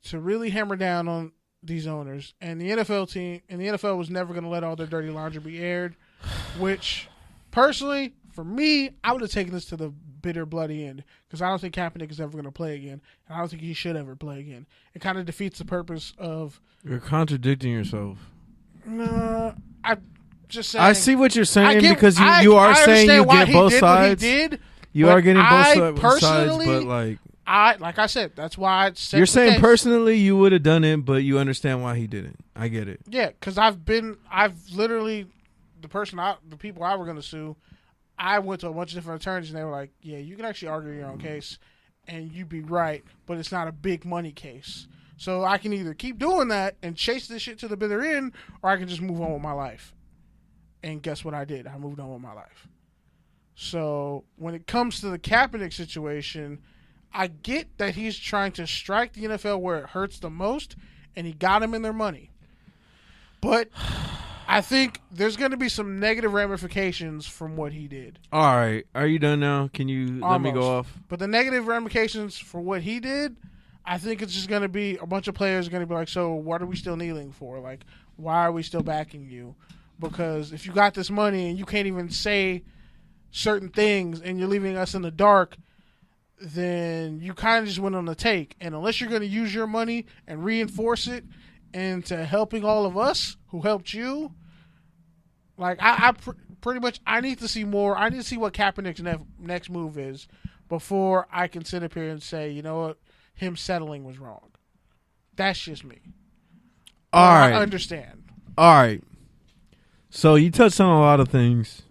to really hammer down on these owners. And the NFL was never going to let all their dirty laundry be aired, which personally, for me, I would have taken this to the bitter, bloody end because I don't think Kaepernick is ever going to play again, and I don't think he should ever play again. It kind of defeats the purpose of... You're contradicting yourself. No, I'm just saying... I see what you're saying because you are saying you get both sides. You are getting both sides, but like I said, that's why I said you're saying personally you would have done it, but you understand why he didn't. I get it. Yeah, because I've literally the people I were going to sue, I went to a bunch of different attorneys and they were like, yeah, you can actually argue your own case and you'd be right, but it's not a big money case. So I can either keep doing that and chase this shit to the bitter end, or I can just move on with my life. And guess what I did? I moved on with my life. So when it comes to the Kaepernick situation, I get that he's trying to strike the NFL where it hurts the most, and he got them in their money. But I think there's going to be some negative ramifications from what he did. All right. Are you done now? Can you let me go off? But the negative ramifications for what he did, I think it's just going to be a bunch of players are going to be like, so what are we still kneeling for? Like, why are we still backing you? Because if you got this money and you can't even say certain things and you're leaving us in the dark, then you kind of just went on the take. And unless you're going to use your money and reinforce it into helping all of us who helped you, like pretty much I need to see more. I need to see what Kaepernick's next move is before I can sit up here and say, you know what, him settling was wrong. That's just me. All right. I understand. All right. So you touched on a lot of things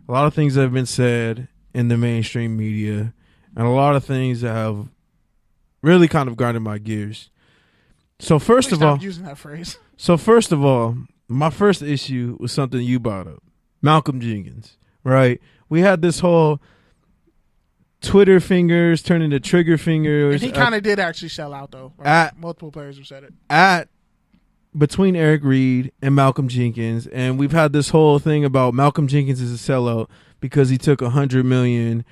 that have been said in the mainstream media, and a lot of things that have really kind of grinded my gears. So first of all, using that phrase. So first of all, my first issue was something you brought up, Malcolm Jenkins. Right? We had this whole Twitter fingers turn into trigger fingers. And he kind of did actually sell out though. Multiple players have said it. Between Eric Reed and Malcolm Jenkins, and we've had this whole thing about Malcolm Jenkins is a sellout because he took $100 million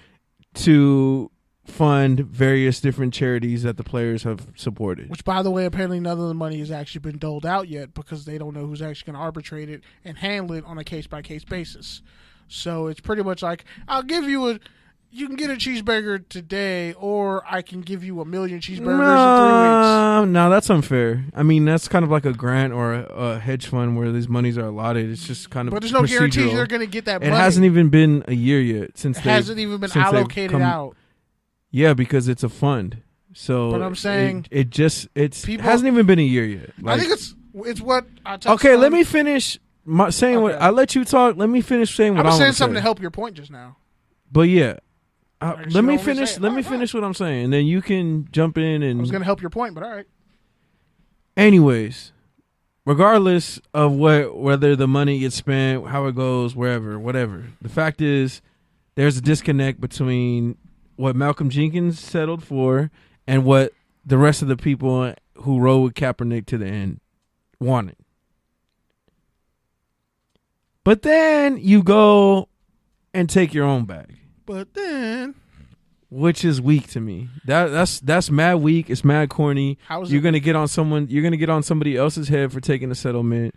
to fund various different charities that the players have supported. Which, by the way, apparently none of the money has actually been doled out yet because they don't know who's actually going to arbitrate it and handle it on a case-by-case basis. So it's pretty much like, you can get a cheeseburger today, or I can give you 1 million cheeseburgers in 3 weeks. No, that's unfair. I mean, that's kind of like a grant or a hedge fund where these monies are allotted. It's just kind of. But there's no guarantee they're going to get that money. It hasn't even been a year yet since it hasn't even been allocated out. Yeah, because it's a fund. So, but I'm saying it hasn't even been a year yet. Like, I think it's what I touched okay, on. let me finish saying what I let you talk. Let me finish saying what I was saying something to help your point just now. But yeah. Let me finish what I'm saying, and then you can jump in. And I was going to help your point, but all right. Anyways, regardless of whether the money gets spent, how it goes, wherever, whatever, the fact is there's a disconnect between what Malcolm Jenkins settled for and what the rest of the people who rode with Kaepernick to the end wanted. But then you go and take your own bag. But then, which is weak to me. That's mad weak. It's mad corny. You're gonna get on somebody else's head for taking a settlement.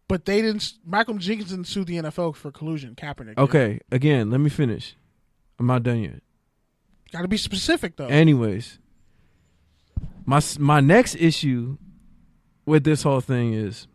But they didn't. Malcolm Jenkins didn't sue the NFL for collusion. Kaepernick. Okay, again, let me finish. I'm not done yet. Got to be specific though. Anyways, my next issue with this whole thing is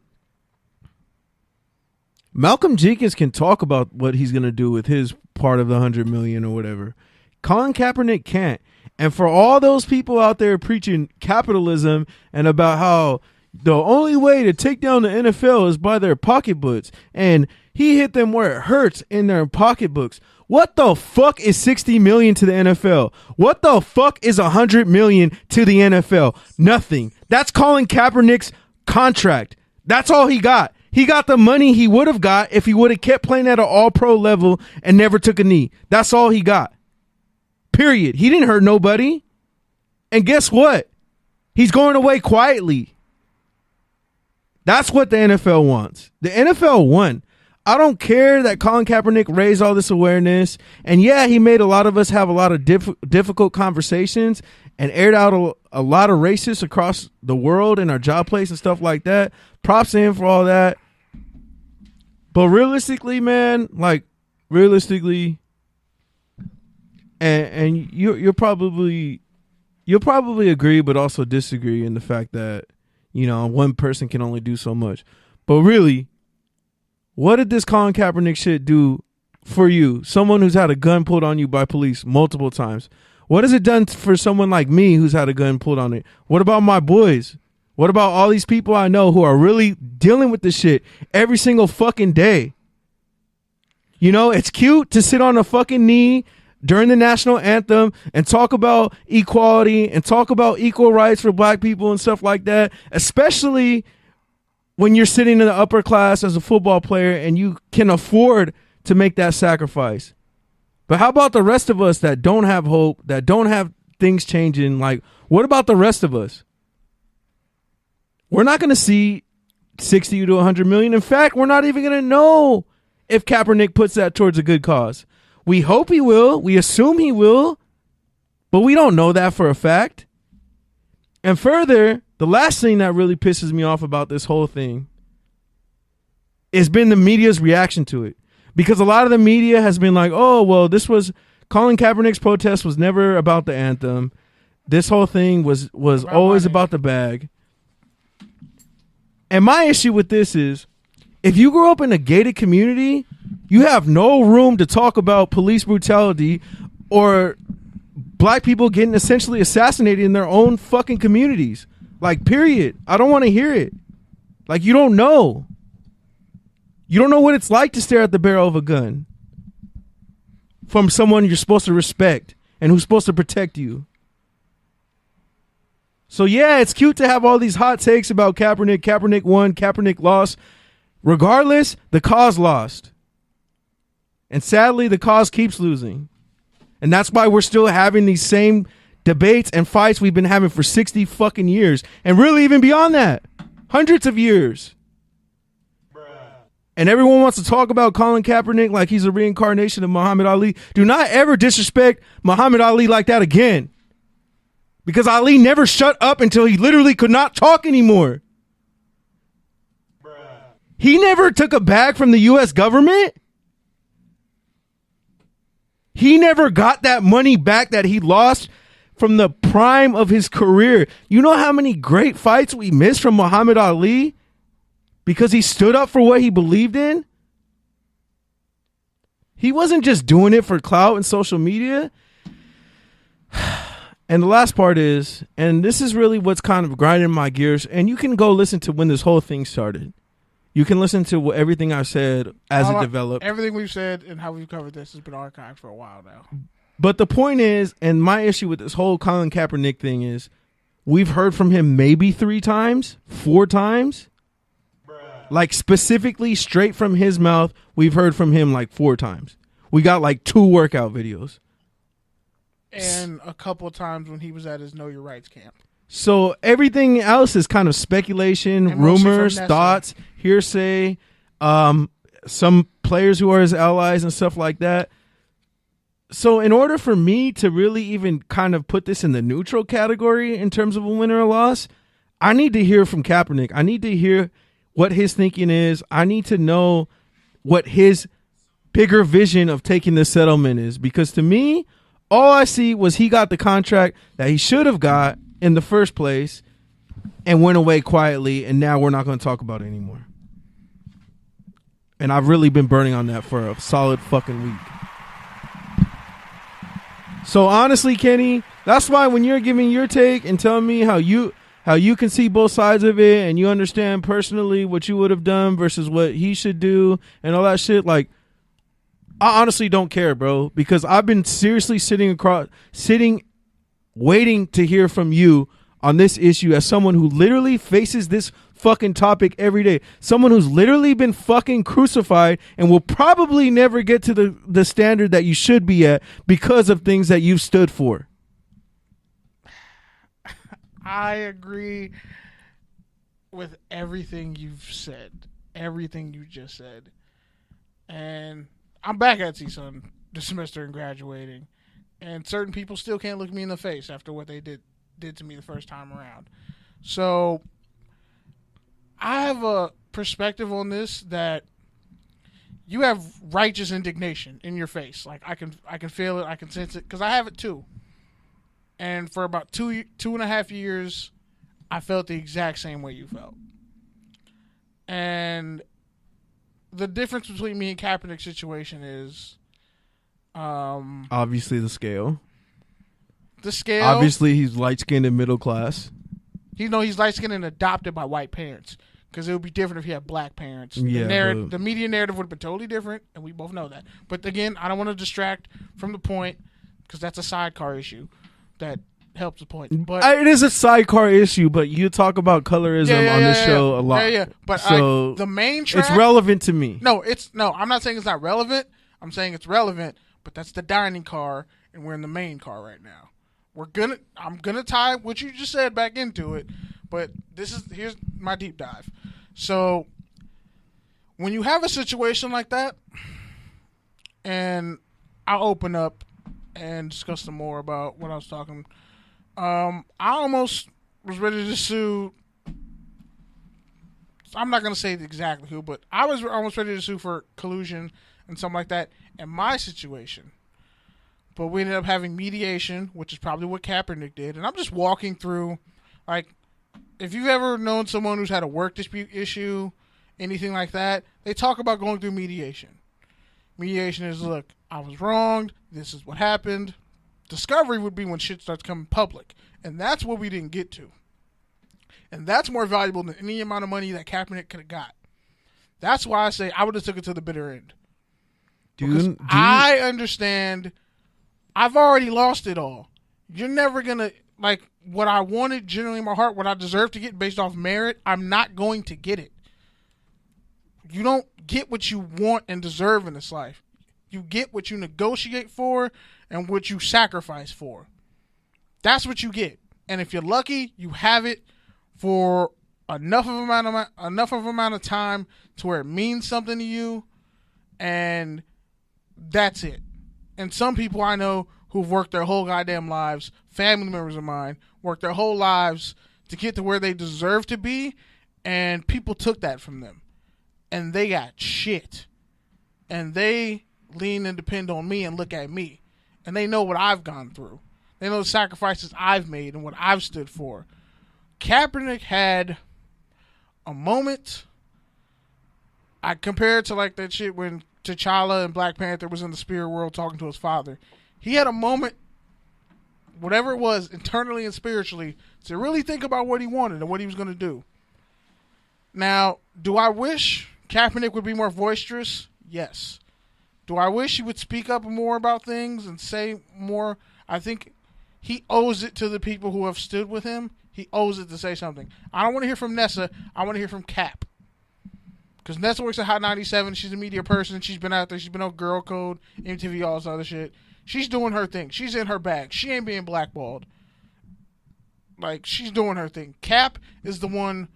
Malcolm Jenkins can talk about what he's going to do with his part of the $100 million or whatever. Colin Kaepernick can't. And for all those people out there preaching capitalism and about how the only way to take down the NFL is by their pocketbooks, and he hit them where it hurts in their pocketbooks. What the fuck is $60 million to the NFL? What the fuck is $100 million to the NFL? Nothing. That's Colin Kaepernick's contract. That's all he got. He got the money he would have got if he would have kept playing at an all-pro level and never took a knee. That's all he got. Period. He didn't hurt nobody. And guess what? He's going away quietly. That's what the NFL wants. The NFL won. I don't care that Colin Kaepernick raised all this awareness. And yeah, he made a lot of us have a lot of difficult conversations and aired out a lot of racists across the world in our job place and stuff like that. Props to him for all that. But realistically, man, like realistically, and you'll probably agree, but also disagree in the fact that, you know, one person can only do so much. But really, what did this Colin Kaepernick shit do for you? Someone who's had a gun pulled on you by police multiple times. What has it done for someone like me who's had a gun pulled on it? What about my boys? What about all these people I know who are really dealing with this shit every single fucking day? You know, it's cute to sit on a fucking knee during the national anthem and talk about equality and talk about equal rights for black people and stuff like that, especially when you're sitting in the upper class as a football player and you can afford to make that sacrifice. But how about the rest of us that don't have hope, that don't have things changing? Like, what about the rest of us? We're not going to see 60 to 100 million. In fact, we're not even going to know if Kaepernick puts that towards a good cause. We hope he will. We assume he will. But we don't know that for a fact. And further, the last thing that really pisses me off about this whole thing has been the media's reaction to it. Because a lot of the media has been like, oh, well, this was Colin Kaepernick's protest was never about the anthem. This whole thing was always about the bag. And my issue with this is, if you grew up in a gated community, you have no room to talk about police brutality or black people getting essentially assassinated in their own fucking communities. Like, period. I don't want to hear it. Like, you don't know. You don't know what it's like to stare at the barrel of a gun from someone you're supposed to respect and who's supposed to protect you. So, yeah, it's cute to have all these hot takes about Kaepernick. Kaepernick won. Kaepernick lost. Regardless, the cause lost. And sadly, the cause keeps losing. And that's why we're still having these same debates and fights we've been having for 60 fucking years. And really even beyond that. Hundreds of years. And everyone wants to talk about Colin Kaepernick like he's a reincarnation of Muhammad Ali. Do not ever disrespect Muhammad Ali like that again. Because Ali never shut up until he literally could not talk anymore. He never took a bag from the U.S. government. He never got that money back that he lost from the prime of his career. You know how many great fights we missed from Muhammad Ali because he stood up for what he believed in? He wasn't just doing it for clout and social media. And the last part is, and this is really what's kind of grinding my gears, and you can go listen to when this whole thing started. You can listen to everything I said as it developed. Everything we've said and how we've covered this has been archived for a while now. But the point is, and my issue with this whole Colin Kaepernick thing is, we've heard from him maybe 3 times, 4 times. Like specifically straight from his mouth, we've heard from him like 4 times. We got like 2 workout videos. And a couple of times when he was at his Know Your Rights camp. So everything else is kind of speculation, and rumors, thoughts, hearsay, some players who are his allies and stuff like that. So in order for me to really even kind of put this in the neutral category in terms of a win or a loss, I need to hear from Kaepernick. I need to hear what his thinking is. I need to know what his bigger vision of taking this settlement is. Because to me, all I see was he got the contract that he should have got in the first place and went away quietly, and now we're not going to talk about it anymore. And I've really been burning on that for a solid fucking week. So honestly, Kenny, that's why when you're giving your take and telling me how you can see both sides of it and you understand personally what you would have done versus what he should do and all that shit, like, I honestly don't care, bro, because I've been seriously sitting waiting to hear from you on this issue as someone who literally faces this fucking topic every day. Someone who's literally been fucking crucified and will probably never get to the standard that you should be at because of things that you've stood for. I agree with everything you've said. Everything you just said. And I'm back at CSUN this semester and graduating. And certain people still can't look me in the face after what they did to me the first time around. So I have a perspective on this that you have righteous indignation in your face. Like I can feel it, I can sense it, because I have it too. And for about 2.5 years, I felt the exact same way you felt. And the difference between me and Kaepernick's situation is, obviously the scale. The scale. Obviously, he's light skinned and middle class. He's light skinned and adopted by white parents. Because it would be different if he had black parents. Yeah, the media narrative would have been totally different, and we both know that. But again, I don't want to distract from the point, because that's a sidecar issue that helps the point. But it is a sidecar issue, but you talk about colorism on this show a lot. Yeah. But so the main track, it's relevant to me. No, I'm not saying it's not relevant. I'm saying it's relevant, but that's the dining car, and we're in the main car right now. I'm gonna tie what you just said back into it, but here's my deep dive. So when you have a situation like that, and I'll open up and discuss some more about what I was talking. I almost was ready to sue. I'm not gonna say exactly who, but I was almost ready to sue for collusion and something like that in my situation. But we ended up having mediation, which is probably what Kaepernick did. And I'm just walking through, like, if you've ever known someone who's had a work dispute issue, anything like that, they talk about going through mediation. Mediation is, look, I was wronged. This is what happened. Discovery would be when shit starts coming public. And that's what we didn't get to. And that's more valuable than any amount of money that Kaepernick could have got. That's why I say I would have took it to the bitter end. I understand... I've already lost it all. You're never going to, like, what I wanted generally in my heart, what I deserve to get based off merit, I'm not going to get it. You don't get what you want and deserve in this life. You get what you negotiate for and what you sacrifice for. That's what you get. And if you're lucky, you have it for enough of amount of time to where it means something to you, and that's it. And some people I know who've worked their whole goddamn lives, family members of mine, worked their whole lives to get to where they deserve to be, and people took that from them. And they got shit. And they lean and depend on me and look at me. And they know what I've gone through. They know the sacrifices I've made and what I've stood for. Kaepernick had a moment. I compare it to like that shit when T'Challa and Black Panther was in the spirit world talking to his father. He had a moment, whatever it was, internally and spiritually, to really think about what he wanted and what he was going to do. Now, do I wish Kaepernick would be more boisterous? Yes. Do I wish he would speak up more about things and say more? I think he owes it to the people who have stood with him. He owes it to say something. I don't want to hear from Nessa. I want to hear from Kaep. Because Nessa works at Hot 97. She's a media person. She's been out there. She's been on Girl Code, MTV, all this other shit. She's doing her thing. She's in her bag. She ain't being blackballed. Like, she's doing her thing. Kaep is the one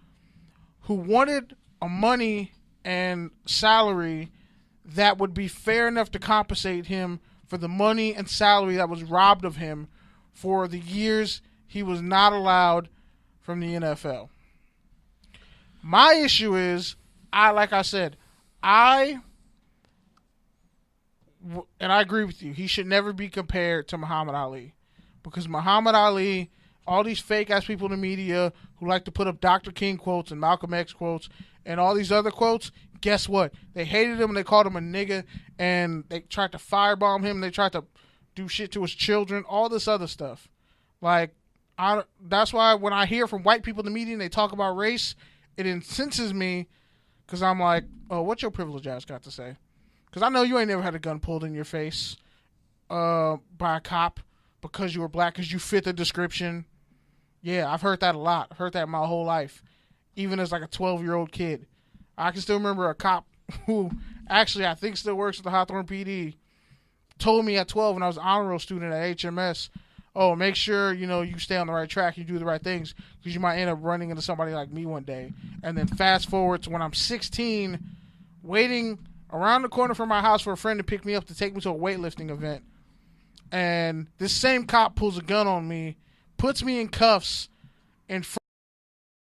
who wanted a money and salary that would be fair enough to compensate him for the money and salary that was robbed of him for the years he was not allowed from the NFL. My issue is, like I said, and I agree with you, he should never be compared to Muhammad Ali. Because Muhammad Ali, all these fake-ass people in the media who like to put up Dr. King quotes and Malcolm X quotes and all these other quotes, guess what? They hated him and they called him a nigga and they tried to firebomb him. They tried to do shit to his children, all this other stuff. Like, that's why when I hear from white people in the media and they talk about race, it incenses me. Because I'm like, oh, what's your privileged ass got to say? Because I know you ain't never had a gun pulled in your face by a cop because you were black, because you fit the description. Yeah, I've heard that a lot. I've heard that my whole life, even as like a 12-year-old kid. I can still remember a cop who actually I think still works at the Hawthorne PD told me at 12 when I was an honor roll student at HMS, oh, make sure, you stay on the right track, you do the right things, because you might end up running into somebody like me one day. And then fast forward to when I'm 16, waiting around the corner from my house for a friend to pick me up to take me to a weightlifting event. And this same cop pulls a gun on me, puts me in cuffs in front